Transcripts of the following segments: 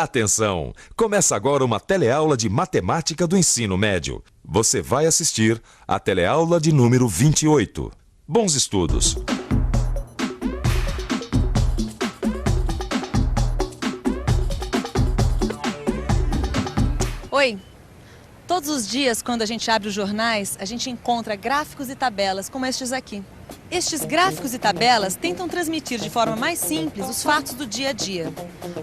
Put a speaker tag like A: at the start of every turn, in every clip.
A: Atenção! Começa agora uma teleaula de matemática do ensino médio. Você vai assistir a teleaula de número 28. Bons estudos!
B: Oi! Todos os dias, quando a gente abre os jornais, a gente encontra gráficos e tabelas como estes aqui. Estes gráficos e tabelas tentam transmitir de forma mais simples os fatos do dia a dia.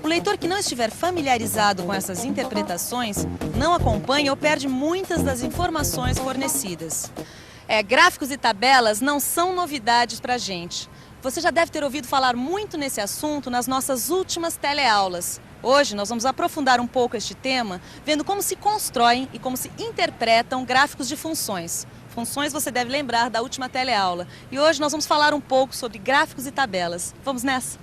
B: O leitor que não estiver familiarizado com essas interpretações não acompanha ou perde muitas das informações fornecidas. Gráficos e tabelas não são novidades para a gente. Você já deve ter ouvido falar muito nesse assunto nas nossas últimas teleaulas. Hoje nós vamos aprofundar um pouco este tema, vendo como se constroem e como se interpretam gráficos de funções. Funções você deve lembrar da última teleaula. E hoje nós vamos falar um pouco sobre gráficos e tabelas. Vamos nessa?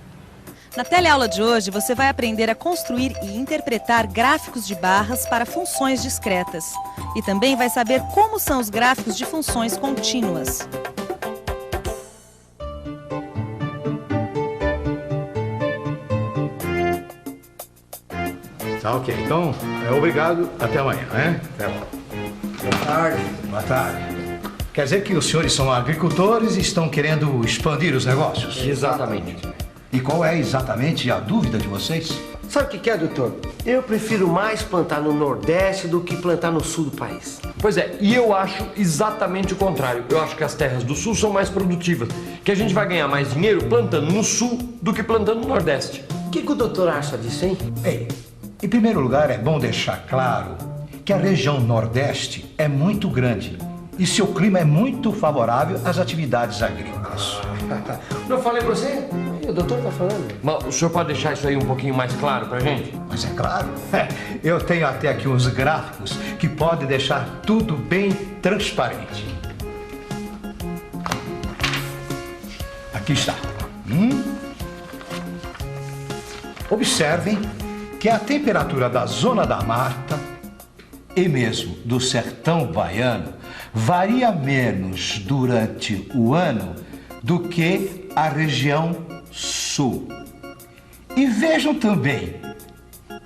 B: Na teleaula de hoje você vai aprender a construir e interpretar gráficos de barras para funções discretas. E também vai saber como são os gráficos de funções contínuas.
C: Tá, ok. Então, obrigado. Até amanhã, né? Até lá.
D: Boa tarde.
C: Boa tarde. Quer dizer que os senhores são agricultores e estão querendo expandir os negócios?
D: Exatamente.
C: E qual é exatamente a dúvida de vocês?
D: Sabe o que é, doutor? Eu prefiro mais plantar no Nordeste do que plantar no Sul do país.
E: Pois é, e eu acho exatamente o contrário. Eu acho que as terras do Sul são mais produtivas, que a gente vai ganhar mais dinheiro plantando no Sul do que plantando no Nordeste.
D: O que o doutor acha disso, hein?
C: Bem, em primeiro lugar, é bom deixar claro que a região Nordeste é muito grande e seu clima é muito favorável às atividades agrícolas.
D: Não falei pra você? O doutor tá falando.
E: Mas o senhor pode deixar isso aí um pouquinho mais claro pra gente?
C: Mas é claro, eu tenho até aqui uns gráficos que podem deixar tudo bem transparente. Aqui está. Observem que a temperatura da zona da mata e mesmo do sertão baiano varia menos durante o ano do que a região sul. E vejam também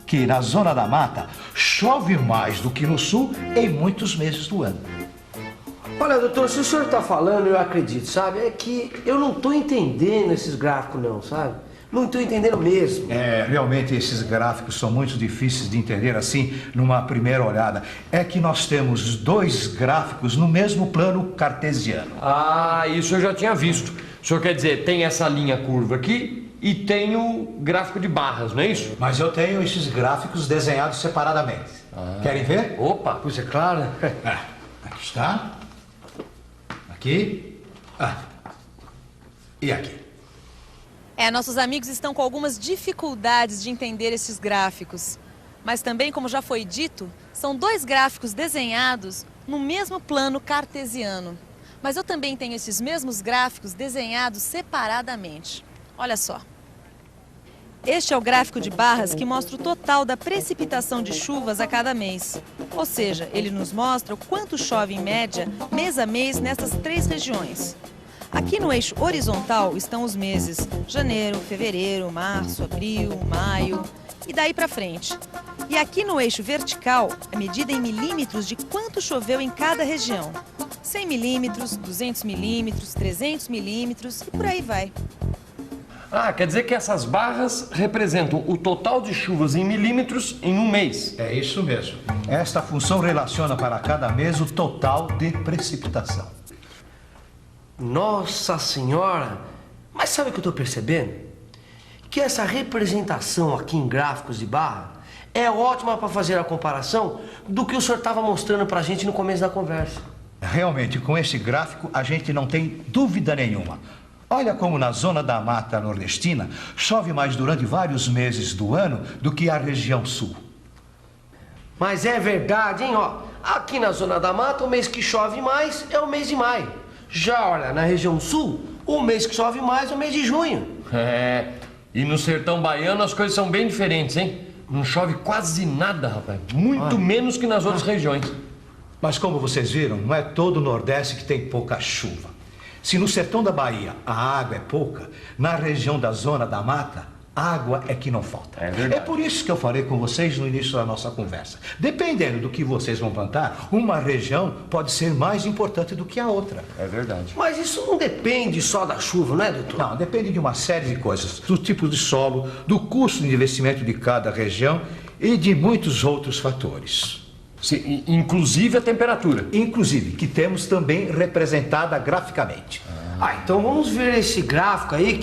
C: que na zona da mata chove mais do que no sul em muitos meses do ano.
D: Olha, doutor, se o senhor tá falando, eu acredito, sabe? É que eu não tô entendendo esses gráficos não, sabe? Não estou entendendo mesmo.
C: Realmente esses gráficos são muito difíceis de entender assim numa primeira olhada. É que nós temos dois gráficos no mesmo plano cartesiano.
E: Ah, isso eu já tinha visto. O senhor quer dizer, tem essa linha curva aqui e tem o gráfico de barras, não é isso?
C: Mas eu tenho esses gráficos desenhados separadamente. Querem ver?
E: Opa, pois é claro.
C: Aqui está. Aqui. E aqui.
B: Nossos amigos estão com algumas dificuldades de entender esses gráficos. Mas também, como já foi dito, são dois gráficos desenhados no mesmo plano cartesiano. Mas eu também tenho esses mesmos gráficos desenhados separadamente. Olha só. Este é o gráfico de barras que mostra o total da precipitação de chuvas a cada mês. Ou seja, ele nos mostra o quanto chove em média, mês a mês, nessas três regiões. Aqui no eixo horizontal estão os meses janeiro, fevereiro, março, abril, maio e daí para frente. E aqui no eixo vertical, a medida em milímetros de quanto choveu em cada região. 100 milímetros, 200 milímetros, 300 milímetros e por aí vai.
E: Quer dizer que essas barras representam o total de chuvas em milímetros em um mês.
C: É isso mesmo. Esta função relaciona para cada mês o total de precipitação.
D: Nossa Senhora! Mas sabe o que eu tô percebendo? Que essa representação aqui em gráficos de barra é ótima para fazer a comparação do que o senhor estava mostrando pra gente no começo da conversa.
C: Realmente, com este gráfico, a gente não tem dúvida nenhuma. Olha como na zona da mata nordestina chove mais durante vários meses do ano do que a região sul.
D: Mas é verdade, hein? Aqui na zona da mata, o mês que chove mais é o mês de maio. Já, olha, na região sul, o mês que chove mais é o mês de junho.
E: E no sertão baiano as coisas são bem diferentes, hein? Não chove quase nada, rapaz. Muito menos que nas outras regiões.
C: Mas como vocês viram, não é todo o Nordeste que tem pouca chuva. Se no sertão da Bahia a água é pouca, na região da zona da mata, Água é que não falta.
E: É verdade.
C: É por isso que eu falei com vocês no início da nossa conversa. Dependendo do que vocês vão plantar, uma região pode ser mais importante do que a outra.
E: É verdade.
D: Mas isso não depende só da chuva, não é, doutor?
C: Não, depende de uma série de coisas. Do tipo de solo, do custo de investimento de cada região e de muitos outros fatores.
E: Sim, inclusive a temperatura.
C: Inclusive, que temos também representada graficamente.
D: Então vamos ver esse gráfico aí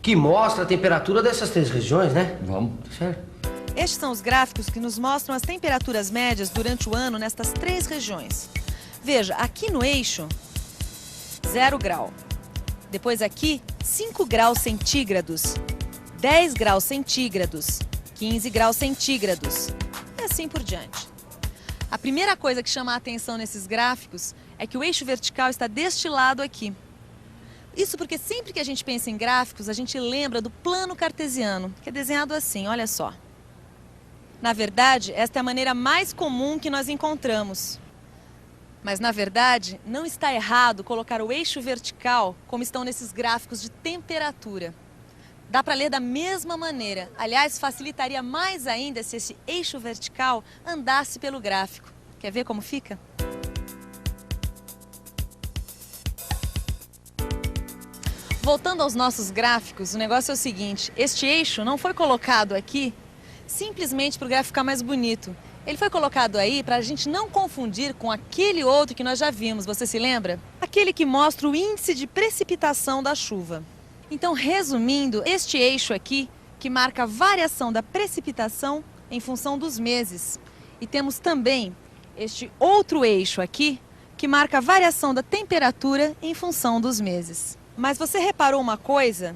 D: que mostra a temperatura dessas 3 regiões, né?
E: Vamos.
D: Certo?
B: Estes são os gráficos que nos mostram as temperaturas médias durante o ano nestas 3 regiões. Veja, aqui no eixo, 0 grau. Depois aqui, 5 graus centígrados, 10 graus centígrados, 15 graus centígrados e assim por diante. A primeira coisa que chama a atenção nesses gráficos é que o eixo vertical está deste lado aqui. Isso porque sempre que a gente pensa em gráficos, a gente lembra do plano cartesiano, que é desenhado assim, olha só. Na verdade, esta é a maneira mais comum que nós encontramos. Mas, na verdade, não está errado colocar o eixo vertical como estão nesses gráficos de temperatura. Dá para ler da mesma maneira. Aliás, facilitaria mais ainda se esse eixo vertical andasse pelo gráfico. Quer ver como fica? Voltando aos nossos gráficos, o negócio é o seguinte. Este eixo não foi colocado aqui simplesmente para o gráfico ficar mais bonito. Ele foi colocado aí para a gente não confundir com aquele outro que nós já vimos, você se lembra? Aquele que mostra o índice de precipitação da chuva. Então, resumindo, este eixo aqui, que marca a variação da precipitação em função dos meses. E temos também este outro eixo aqui, que marca a variação da temperatura em função dos meses. Mas você reparou uma coisa?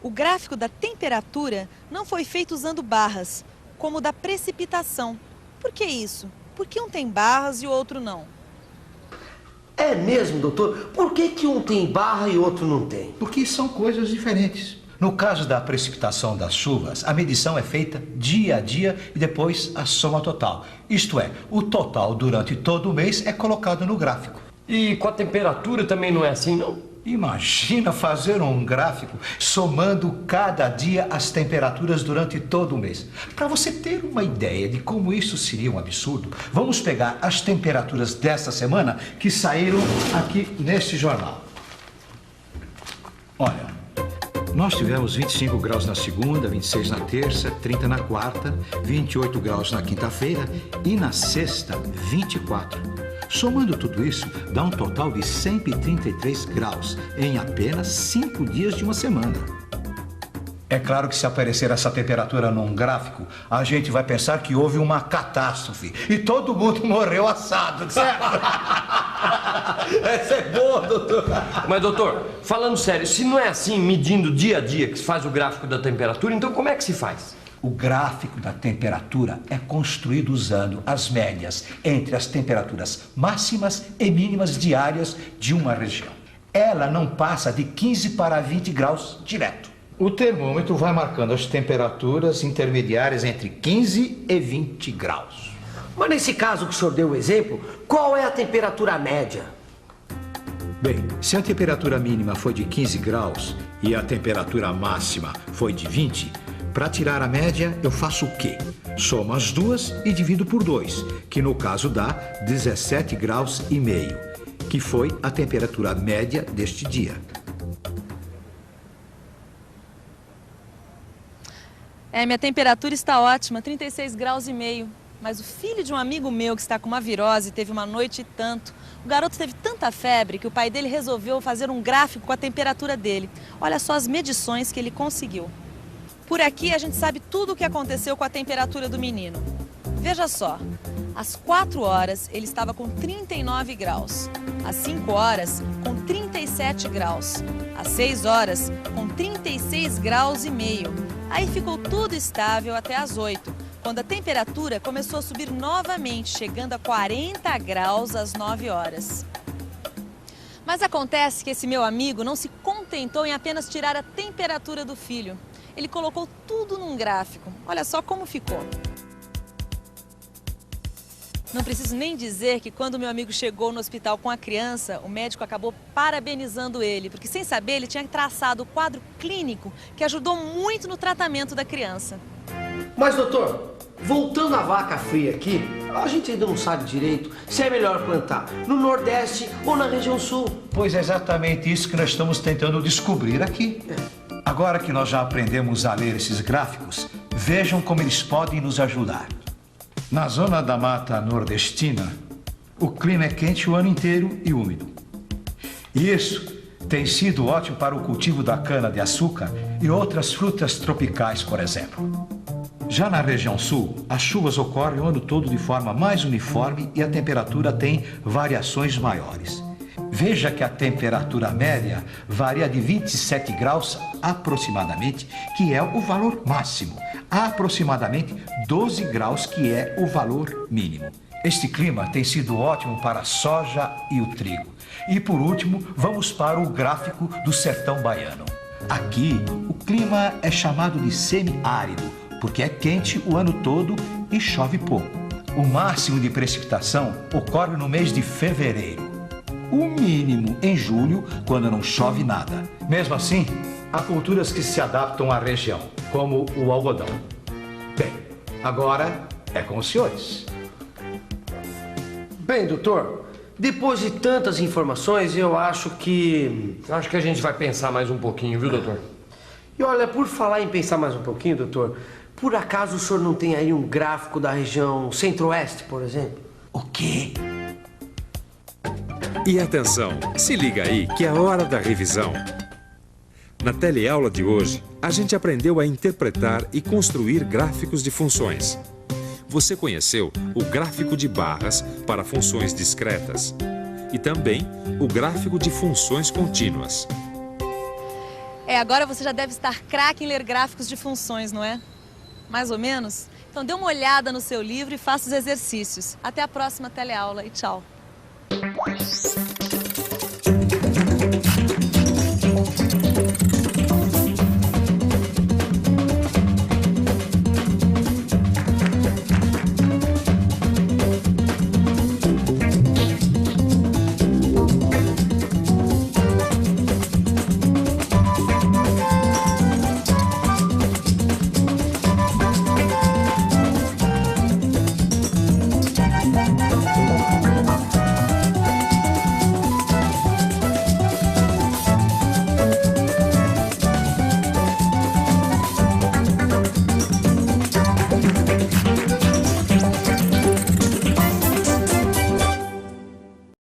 B: O gráfico da temperatura não foi feito usando barras, como o da precipitação. Por que isso? Por que um tem barras e o outro não?
D: É mesmo, doutor? Por que um tem barra e o outro não tem?
C: Porque são coisas diferentes. No caso da precipitação das chuvas, a medição é feita dia a dia e depois a soma total. Isto é, o total durante todo o mês é colocado no gráfico.
E: E com a temperatura também não é assim, não?
C: Imagina fazer um gráfico somando cada dia as temperaturas durante todo o mês. Para você ter uma ideia de como isso seria um absurdo, vamos pegar as temperaturas desta semana que saíram aqui neste jornal. Olha, nós tivemos 25 graus na segunda, 26 na terça, 30 na quarta, 28 graus na quinta-feira e na sexta, 24. Somando tudo isso, dá um total de 133 graus em apenas 5 dias de uma semana. É claro que se aparecer essa temperatura num gráfico, a gente vai pensar que houve uma catástrofe e todo mundo morreu assado, certo? Essa é boa, doutor.
E: Mas, doutor, falando sério, se não é assim, medindo dia a dia, que se faz o gráfico da temperatura, então como é que se faz?
C: O gráfico da temperatura é construído usando as médias entre as temperaturas máximas e mínimas diárias de uma região. Ela não passa de 15 para 20 graus direto. O termômetro vai marcando as temperaturas intermediárias entre 15 e 20 graus.
D: Mas nesse caso que o senhor deu o exemplo, qual é a temperatura média?
C: Bem, se a temperatura mínima foi de 15 graus e a temperatura máxima foi de 20, para tirar a média, eu faço o quê? Somo as duas e divido por 2, que no caso dá 17 graus e meio, que foi a temperatura média deste dia.
B: Minha temperatura está ótima, 36 graus e meio. Mas o filho de um amigo meu que está com uma virose teve uma noite e tanto. O garoto teve tanta febre que o pai dele resolveu fazer um gráfico com a temperatura dele. Olha só as medições que ele conseguiu. Por aqui a gente sabe tudo o que aconteceu com a temperatura do menino. Veja só, às 4 horas ele estava com 39 graus, às 5 horas com 37 graus, às 6 horas com 36 graus e meio. Aí ficou tudo estável até às 8, quando a temperatura começou a subir novamente, chegando a 40 graus às 9 horas. Mas acontece que esse meu amigo não se contentou em apenas tirar a temperatura do filho. Ele colocou tudo num gráfico. Olha só como ficou. Não preciso nem dizer que quando meu amigo chegou no hospital com a criança, o médico acabou parabenizando ele, porque sem saber ele tinha traçado o quadro clínico que ajudou muito no tratamento da criança.
D: Mas, doutor, voltando à vaca fria aqui, a gente ainda não sabe direito se é melhor plantar no Nordeste ou na região Sul.
C: Pois é exatamente isso que nós estamos tentando descobrir aqui. Agora que nós já aprendemos a ler esses gráficos, vejam como eles podem nos ajudar. Na zona da mata nordestina, o clima é quente o ano inteiro e úmido. E isso tem sido ótimo para o cultivo da cana-de-açúcar e outras frutas tropicais, por exemplo. Já na região sul, as chuvas ocorrem o ano todo de forma mais uniforme e a temperatura tem variações maiores. Veja que a temperatura média varia de 27 graus aproximadamente, que é o valor máximo, a aproximadamente 12 graus, que é o valor mínimo. Este clima tem sido ótimo para a soja e o trigo. E por último, vamos para o gráfico do sertão baiano. Aqui, o clima é chamado de semiárido, porque é quente o ano todo e chove pouco. O máximo de precipitação ocorre no mês de fevereiro. O mínimo em julho, quando não chove nada. Mesmo assim, há culturas que se adaptam à região, como o algodão. Bem, agora é com os senhores.
D: Bem, doutor, depois de tantas informações, eu acho que
E: Acho que a gente vai pensar mais um pouquinho, viu, doutor?
D: E olha, por falar em pensar mais um pouquinho, doutor, por acaso o senhor não tem aí um gráfico da região centro-oeste, por exemplo?
C: O quê?
F: E atenção, se liga aí que é a hora da revisão. Na teleaula de hoje, a gente aprendeu a interpretar e construir gráficos de funções. Você conheceu o gráfico de barras para funções discretas e também o gráfico de funções contínuas.
B: Agora você já deve estar craque em ler gráficos de funções, não é? Mais ou menos? Então dê uma olhada no seu livro e faça os exercícios. Até a próxima teleaula e tchau!